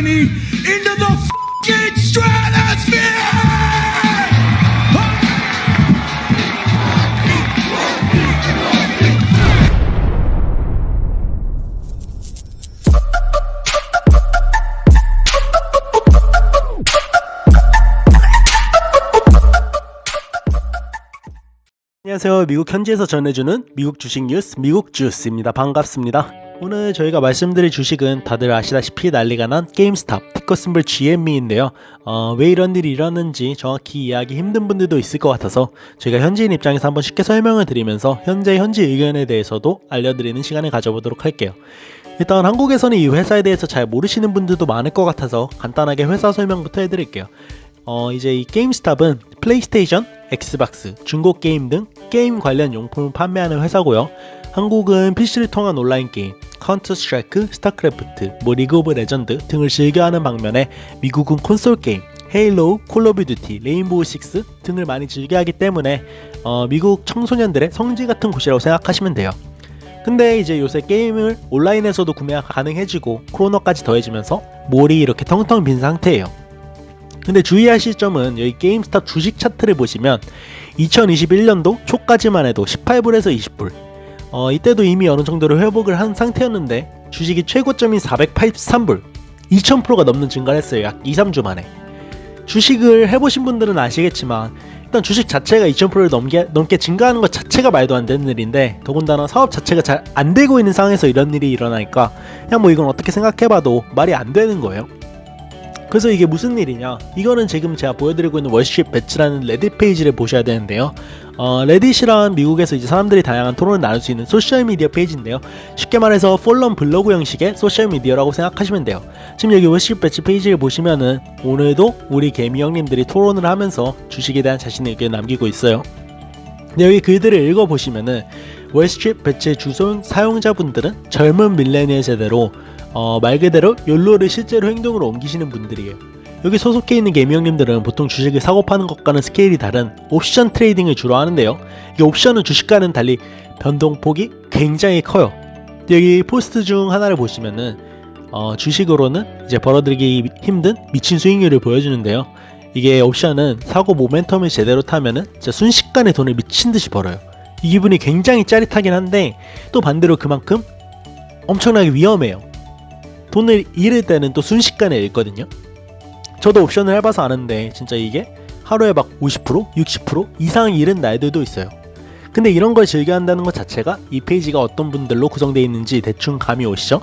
journey into the fucking stratosphere! 안녕하세요. 미국 현지에서 전해주는 미국 주식 뉴스 미국 주스입니다. 반갑습니다. 오늘 저희가 말씀드릴 주식은 다들 아시다시피 난리가 난 게임스탑 티커 심볼 GME인데요. 왜 이런 일이 일어났는지 정확히 이해하기 힘든 분들도 있을 것 같아서 저희가 현지인 입장에서 한번 쉽게 설명을 드리면서 현지 의견에 대해서도 알려드리는 시간을 가져보도록 할게요. 일단 한국에서는 이 회사에 대해서 잘 모르시는 분들도 많을 것 같아서 간단하게 회사 설명부터 해드릴게요. 이제 이 게임스탑은 플레이스테이션, 엑스박스, 중고 게임 등 게임 관련 용품을 판매하는 회사고요. 한국은 PC를 통한 온라인 게임, 카운터 스트라이크, 스타크래프트, 리그 오브 레전드 등을 즐겨하는 반면에 미국은 콘솔 게임, 헤일로우, 콜 오브 듀티, 레인보우 식스 등을 많이 즐겨하기 때문에 미국 청소년들의 성지 같은 곳이라고 생각하시면 돼요. 근데 이제 요새 게임을 온라인에서도 구매가 가능해지고 코로나까지 더해지면서 몰이 이렇게 텅텅 빈 상태예요. 근데 주의하실 점은 여기 게임스탑 주식 차트를 보시면 2021년도 초까지만 해도 18불에서 20불 이때도 이미 어느 정도로 회복을 한 상태였는데 주식이 최고점인 483불 2000%가 넘는 증가를 했어요. 약 2-3주 만에. 주식을 해보신 분들은 아시겠지만 일단 주식 자체가 2000%를 넘게 증가하는 것 자체가 말도 안 되는 일인데 더군다나 사업 자체가 잘 안 되고 있는 상황에서 이런 일이 일어나니까 그냥 이건 어떻게 생각해봐도 말이 안 되는 거예요. 그래서 이게 무슨 일이냐, 이거는 지금 제가 보여드리고 있는 월스트리트 배츠라는 레딧 페이지를 보셔야 되는데요. 레딧이란 미국에서 이제 사람들이 다양한 토론을 나눌 수 있는 소셜미디어 페이지인데요. 쉽게 말해서 폴럼 블로그 형식의 소셜미디어라고 생각하시면 돼요. 지금 여기 월스트리트 배츠 페이지를 보시면은 오늘도 우리 개미 형님들이 토론을 하면서 주식에 대한 자신의 의견을 남기고 있어요. 여기 글들을 읽어보시면은 월스트리트 배츠의 주소 사용자분들은 젊은 밀레니얼 세대로 말 그대로 욜로를 실제로 행동으로 옮기시는 분들이에요. 여기 소속해 있는 개미 형님들은 보통 주식을 사고 파는 것과는 스케일이 다른 옵션 트레이딩을 주로 하는데요. 이 옵션은 주식과는 달리 변동폭이 굉장히 커요. 여기 포스트 중 하나를 보시면은 주식으로는 이제 벌어들이기 힘든 미친 수익률을 보여주는데요. 이게 옵션은 사고 모멘텀을 제대로 타면은 진짜 순식간에 돈을 미친 듯이 벌어요. 이 기분이 굉장히 짜릿하긴 한데 또 반대로 그만큼 엄청나게 위험해요. 돈을 잃을 때는 또 순식간에 잃거든요. 저도 옵션을 해봐서 아는데 진짜 이게 하루에 막 50%, 60% 이상 잃은 날들도 있어요. 근데 이런 걸 즐겨한다는 것 자체가 이 페이지가 어떤 분들로 구성되어 있는지 대충 감이 오시죠?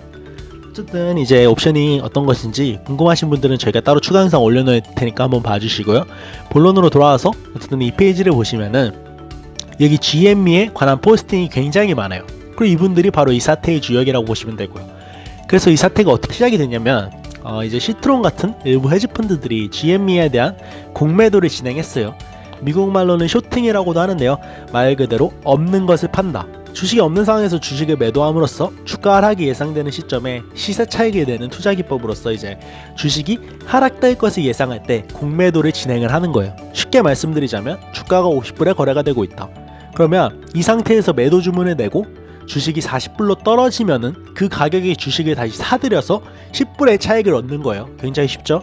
어쨌든 이제 옵션이 어떤 것인지 궁금하신 분들은 저희가 따로 추가 영상 올려놓을 테니까 한번 봐주시고요. 본론으로 돌아와서 어쨌든 이 페이지를 보시면은 여기 GME에 관한 포스팅이 굉장히 많아요. 그리고 이분들이 바로 이 사태의 주역이라고 보시면 되고요. 그래서 이 사태가 어떻게 시작이 됐냐면 이제 시트론 같은 일부 헤지펀드들이 GME에 대한 공매도를 진행했어요. 미국 말로는 쇼팅이라고도 하는데요. 말 그대로 없는 것을 판다. 주식이 없는 상황에서 주식을 매도함으로써 주가 하락이 예상되는 시점에 시세 차익을 내는 투자 기법으로서 이제 주식이 하락될 것을 예상할 때 공매도를 진행을 하는 거예요. 쉽게 말씀드리자면 주가가 50불에 거래가 되고 있다. 그러면 이 상태에서 매도 주문을 내고 주식이 40불로 떨어지면은 그 가격의 주식을 다시 사들여서 10불의 차익을 얻는 거예요. 굉장히 쉽죠?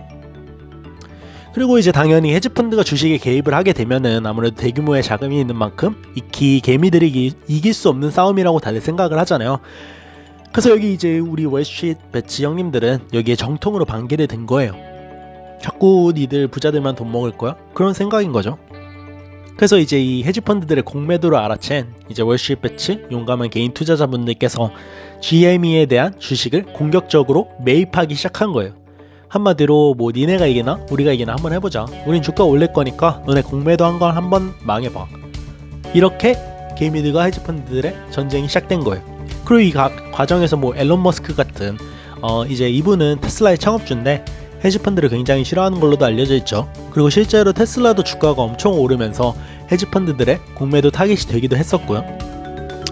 그리고 이제 당연히 헤지펀드가 주식에 개입을 하게 되면은 아무래도 대규모의 자금이 있는 만큼 익히 개미들이 이길 수 없는 싸움이라고 다들 생각을 하잖아요. 그래서 여기 이제 우리 월스트리트 배츠 형님들은 여기에 정통으로 반기를 든 거예요. 자꾸 니들 부자들만 돈 먹을 거야? 그런 생각인 거죠. 그래서 이제 이 헤지펀드들의 공매도를 알아챈 이제 월스트리트 배츠 용감한 개인 투자자분들께서 GME에 대한 주식을 공격적으로 매입하기 시작한 거예요. 한마디로 니네가 이기나 우리가 이기나 한번 해보자. 우린 주가 올릴 거니까 너네 공매도 한 건 한번 망해봐. 이렇게 개미들과 헤지펀드들의 전쟁이 시작된 거예요. 그리고 이 과정에서 앨런 머스크 같은 이제 이분은 테슬라의 창업주인데 헤지펀드를 굉장히 싫어하는 걸로도 알려져 있죠. 그리고 실제로 테슬라도 주가가 엄청 오르면서 헤지펀드들의 공매도 타깃이 되기도 했었고요.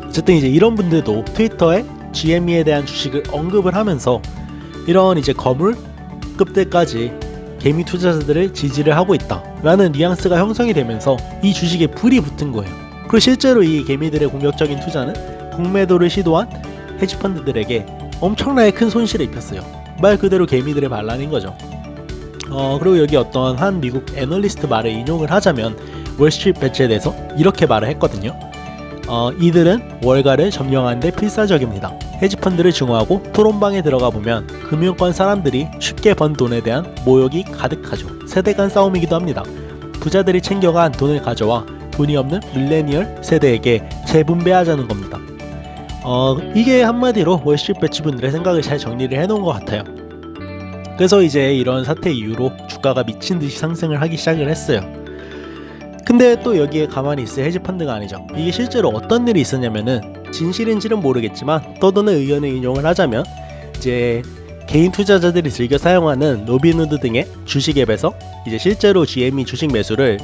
어쨌든 이제 이런 분들도 트위터에 GME에 대한 주식을 언급을 하면서 이런 이제 거물급들까지 개미 투자자들을 지지를 하고 있다 라는 뉘앙스가 형성이 되면서 이 주식에 불이 붙은 거예요. 그리고 실제로 이 개미들의 공격적인 투자는 공매도를 시도한 헤지펀드들에게 엄청나게 큰 손실을 입혔어요. 말 그대로 개미들의 반란인 거죠. 그리고 여기 어떤 한 미국 애널리스트 말을 인용을 하자면 월스트리트 배치에 대해서 이렇게 말을 했거든요. 이들은 월가를 점령하는 데 필사적입니다. 헤지펀드를 증오하고 토론방에 들어가 보면 금융권 사람들이 쉽게 번 돈에 대한 모욕이 가득하죠. 세대 간 싸움이기도 합니다. 부자들이 챙겨간 돈을 가져와 돈이 없는 밀레니얼 세대에게 재분배하자는 겁니다. 이게 한마디로 월스트리트 배치 분들의 생각을 잘 정리를 해놓은 것 같아요. 그래서 이제 이런 사태 이후로 주가가 미친듯이 상승을 하기 시작을 했어요. 근데 또 여기에 가만히 있을 헤지펀드가 아니죠. 이게 실제로 어떤 일이 있었냐면은 진실인지는 모르겠지만 떠도는 의견을 인용을 하자면 이제 개인 투자자들이 즐겨 사용하는 로빈후드 등의 주식 앱에서 이제 실제로 GME 주식 매수를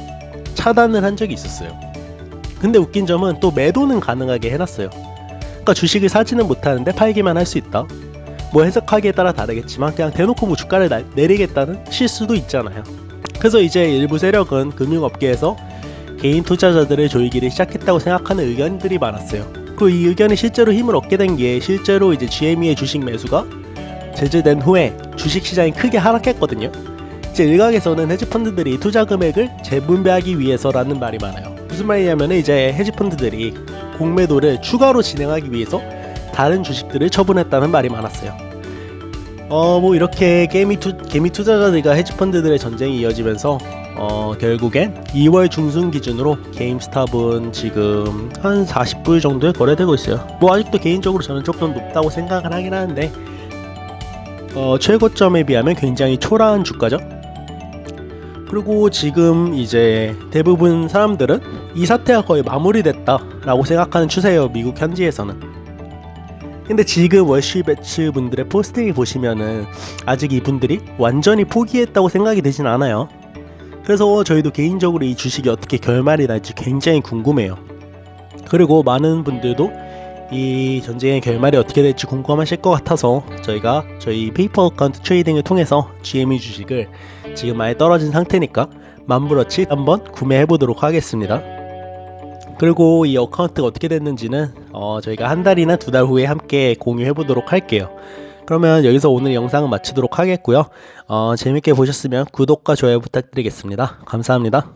차단을 한 적이 있었어요. 근데 웃긴 점은 또 매도는 가능하게 해놨어요. 그러니까 주식을 사지는 못하는데 팔기만 할 수 있다. 뭐 해석하기에 따라 다르겠지만 그냥 대놓고 뭐 주가를 내리겠다는 실수도 있잖아요. 그래서 이제 일부 세력은 금융업계에서 개인 투자자들의 조이기를 시작했다고 생각하는 의견들이 많았어요. 그리고 이 의견이 실제로 힘을 얻게 된 게 실제로 이제 GME의 주식 매수가 제재된 후에 주식시장이 크게 하락했거든요. 이제 일각에서는 헤지펀드들이 투자 금액을 재분배하기 위해서라는 말이 많아요. 무슨 말이냐면 이제 헤지펀드들이 공매도를 추가로 진행하기 위해서 다른 주식들을 처분했다는 말이 많았어요. 뭐 이렇게 개미 투자자들과 헤지펀드들의 전쟁이 이어지면서 결국엔 2월 중순 기준으로 게임스탑은 지금 한 40불 정도에 거래되고 있어요. 뭐 아직도 개인적으로 저는 조금 높다고 생각을 하긴 하는데 최고점에 비하면 굉장히 초라한 주가죠. 그리고 지금 이제 대부분 사람들은 이 사태가 거의 마무리됐다라고 생각하는 추세예요. 미국 현지에서는. 근데 지금 월스트리트 배치 분들의 포스팅을 보시면은 아직 이분들이 완전히 포기했다고 생각이 되진 않아요. 그래서 저희도 개인적으로 이 주식이 어떻게 결말이 날지 굉장히 궁금해요. 그리고 많은 분들도 이 전쟁의 결말이 어떻게 될지 궁금하실 것 같아서 저희가 저희 페이퍼 어카운트 트레이딩을 통해서 GME 주식을 지금 많이 떨어진 상태니까 만불어치 한번 구매해 보도록 하겠습니다. 그리고 이 어카운트가 어떻게 됐는지는 저희가 한 달이나 두 달 후에 함께 공유해 보도록 할게요. 그러면 여기서 오늘 영상은 마치도록 하겠고요. 재밌게 보셨으면 구독과 좋아요 부탁드리겠습니다. 감사합니다.